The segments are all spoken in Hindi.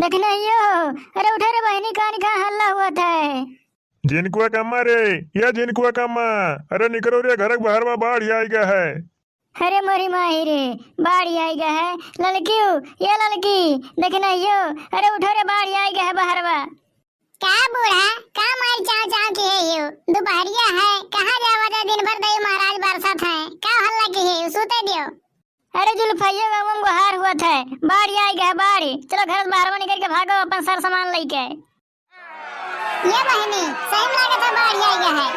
देखना यो। अरे उठे रे बहनी, कान का हल्ला हुआ था। जिनकुआ कम्मा रे, या जिनकुआ कम्मा, अरे निकलो रे, घर बाहर में बाढ़ आई गया है। अरे मोरी माही रे, बाढ़ आई गया है। लड़की ये लड़की देखना यो। अरे उठो रे, बाढ़ आई गया है बाहरवा। का बूढ़ा का मार चाव चाव की है यो? दोपहरिया है, कहाँ जावा था? दिन भर दई महाराज बरसात है, का हल्ला की है? सूते दियो। अरे जुल्फैया गाँव में गुहार हुआ था, बाढ़ आई गया है बाढ़। चलो घर बाहर निकल के भागो, अपन सर सामान लेके। ये बहनी सही में लगा था बाढ़ आई गया है।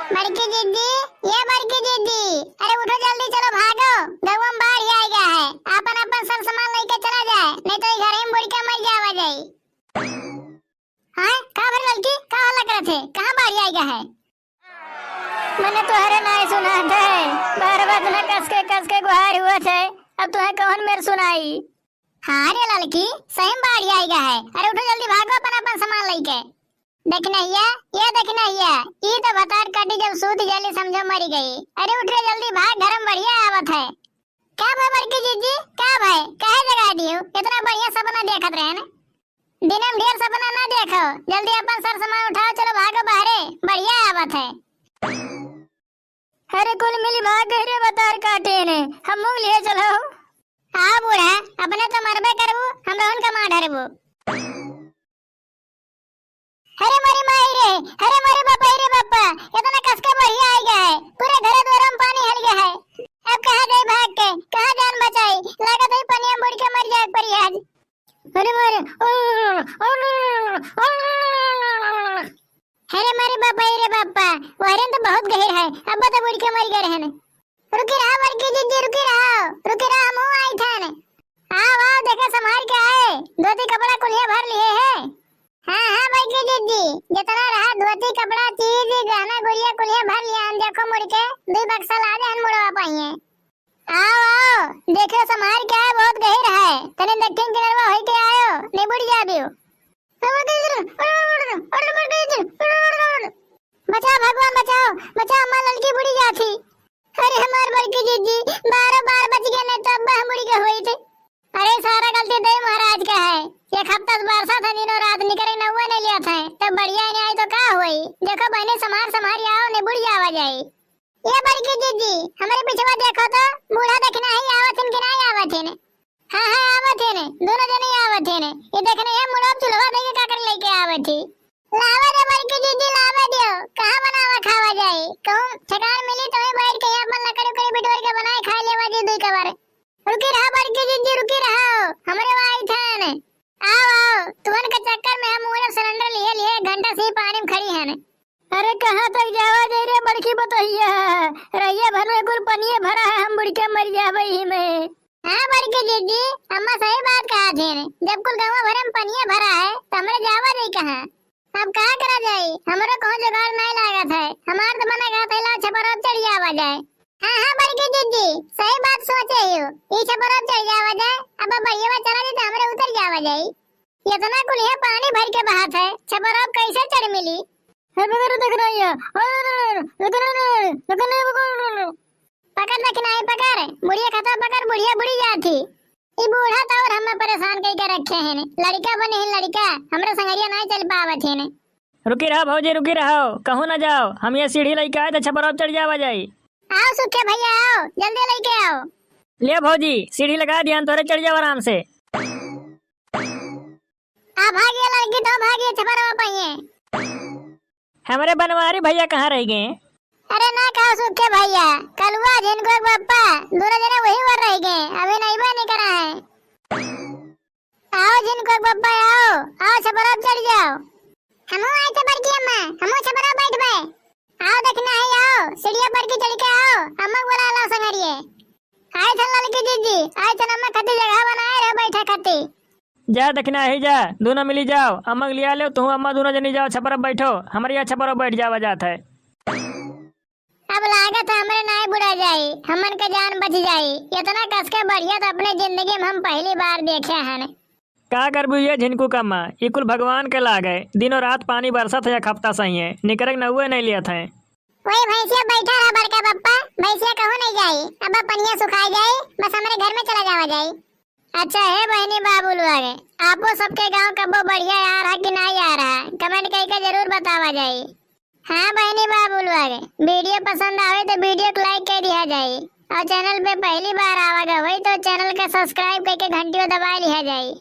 बड़की दीदी, ये बड़की दीदी, अरे उठो जल्दी, चलो भागो, गाँव में बाढ़ आई गया है। अपन अपन सर सामान लेके चला जाए, नहीं तो घर में बुढ़ी का मर जावा जाए। हाँ कहाँ भर लड़की, कहाँ हल्ला करे थे? कहाँ बाढ़ आई गया है? मैंने तो हरे ना सुना था, बार बार तुमने कस के गुहार हुआ थे। अब तुम्हें कौन मेरे सुनाई? हाँ रे लड़की, सही में बाढ़ आई गया है। अरे उठो जल्दी भागो, अपन अपन सामान लेके। देखना ये देखना ये तो बतार काटी जब सूत जली समझो मरी गई। अरे उठ रे जल्दी भाग, घर में बढ़िया आवत है। क्या भाई बड़की जीजी, क्या भाई काहे जगा दियो? इतना बढ़िया सपना देखत रहे न, दिन में ढेर सपना ना देखो। जल्दी अपन सर सामान उठाओ, चलो भागो बाहरे, बढ़िया आवत है। अरे कुल मिली भाग गई रे बतार काटे ने, हम मुंह लिए चलो। हाँ बूढ़ा, अपने तो मरबे करबू, हम रोहन का मां ढरबू। अरे मरी माई रे, अरे मरे बापा रे बापा, इतना कसका बढ़िया आ गया है, पूरे घर द्वार में पानी हल गया है। अब कहाँ गई भाग के, कहाँ जान बचाई? लागत है पानी में बुड़ के मर जाए परी आज। अरे मारे अरे मारे बापा रे बापा, वायरन तो बहुत गहर है, अब तो बुड़ के मर गए रहने। रुकी रहा बड़की दीदी, रुकी रहा, हम आई थे ने। आओ देखो संभाल के आए, धोती कपड़ा कुलिया भर लिए है। हाँ बड़की दीदी, जितना रहा धोती कपड़ा चीज गहना गुड़िया कुलिया भर लिया। हम देखो मुड़ के दो बक्सा ला दे, हम मुड़वा पाइए। आओ देखो संभाल के आए, बहुत गहर है, तने दक्षिण किनारा होई के आयो, नहीं बुड़ जाबियो। बचाओ भगवान बचाओ, बचाओ, अम्मा लड़की बुड़ी जाती। अरे हमार बड़की दीदी 12 बज गए, नहीं तो अब्बा हम बुड़ी के हुई थे। अरे सारा गलती दई महाराज का है, एक हफ्ता बरसात था, दिनों रात निकले नौवा नहीं लिया था, तब बढ़िया नहीं आई तो का हुई? देखो बहने समार आओ, नहीं बुड़ जावा जाए। ये बड़की दीदी हमारे पिछवा देखो तो, बूढ़ा देखना है आवत है कि नहीं आवत है ने? हाँ आवत है ने, दोनों जने आवत है ने। ये देखने ये मुड़ो चुलवा देके काकर लेके आवत थी। लावा दे बड़की दीदी, लावा दियो, कहाँ बनावा खावा जाए? कहूं ठेकान मिली तो बैठ के अपन लकड़ी उकड़ी बिटोर के बनाए खा लेवा दी दुई कबार। रुकी रहा बड़की दीदी, रुकी रहो, हमारे वहाँ आई था ने। आओ तुमन के चक्कर में हम पूरा सिलेंडर लिए घंटा से पानी में खड़ी है ने। अरे कहाँ तक जावा दे रे बड़की बतैया, रैया भर में कुल पनिये भरा है, हम बुड़ के मर जावे ही में। हाँ बड़की दीदी, अम्मा सही बात कहा थे ने, जब कुल गाँव भर में पनिये भरा है तो हमारे जावा दे कहाँ? अब कहाँ करा जाए? हमारा कौन जुगाड़ नहीं लागत है, हमार तो मना कहा था छपर चढ़ जावा जाए। हाँ बड़की दीदी सही बात सोचे हो, ये छपर चढ़ जावा जाए, अब बढ़िया चला जाए तो हमारे उतर जावा जाए। इतना कुल ये पानी भर के बहात है, छपर कैसे चढ़ मिली? पकड़ रखना है, पकड़ बुढ़िया खाता, पकड़ बुढ़िया बुढ़ी जाती। ये बूढ़ा तो और हमें परेशान करके रखे हैं ने, लड़का बने हैं लड़का, हमारे संगरिया नहीं चल पावत है ने। रुकी रहो भौजी, रुकी रहो, कहूँ ना जाओ, हम ये सीढ़ी लेके आए तो छपर चढ़ जावा जाए। आओ सुखे भैया आओ, जल्दी लेके आओ। ले भौजी सीढ़ी लगा दिया, तोरे चढ़ जाओ आराम से। आ भागिए लड़की तो भागिए, छपर पाइए। हमारे बनवारी भैया कहाँ रह गए? अरे ना कहो सुखे भैया, कलुआ जिनको पप्पा दोनों जने वही वर रह गए, अभी नहीं करा है। आओ जिनको पप्पा आओ छपर चढ़ जाओ। हमो आए थे बड़की अम्मा, हमो छपर बैठ गए। आओ देखना है, आओ सीढ़िया पर की चढ़ के आओ, अम्मा बोला ला संगरिए। आए थे लड़की दीदी, आए थे अम्मा खती जगह बनाए रहे बैठा खती। जा देखना है, जा दोनों मिली जाओ, अम्मा लिया लो, तू अम्मा दोनों जनी जाओ, छपर बैठो, हमारे यहाँ छपर बैठ जावा जाता है। अब लागत हमारे नाय बुढ़ा जाये, हमन का जान बच जाये। इतना कस के बढ़िया तो अपने जिंदगी में हम पहली बार देखे हैं। का करबू ये झिनकू कम्मा, ये कुल भगवान के लागे, दिनों रात पानी बरसत है, हफ्ता सही है, निकरे नहुए नहीं लिया था। वही भैंसिया बैठा रहा बड़का पप्पा, भैंसिया कहूँ नहीं जाये, अब पनिया सुखाई जाये, बस हमारे घर में चला जावा जाये। अच्छा है बहनी बाबू लोग, आपो सबके गांव कब्बो बढ़िया आ रहा कि नहीं आ रहा, कमेंट करके जरूर बतावा जाए। हाँ बहनी बाबू लोग, वीडियो पसंद आवे तो वीडियो को लाइक कर दिया जाए और चैनल पे पहली बार आवागा वही तो चैनल का सब्सक्राइब करके घंटी दबा लिया जाए।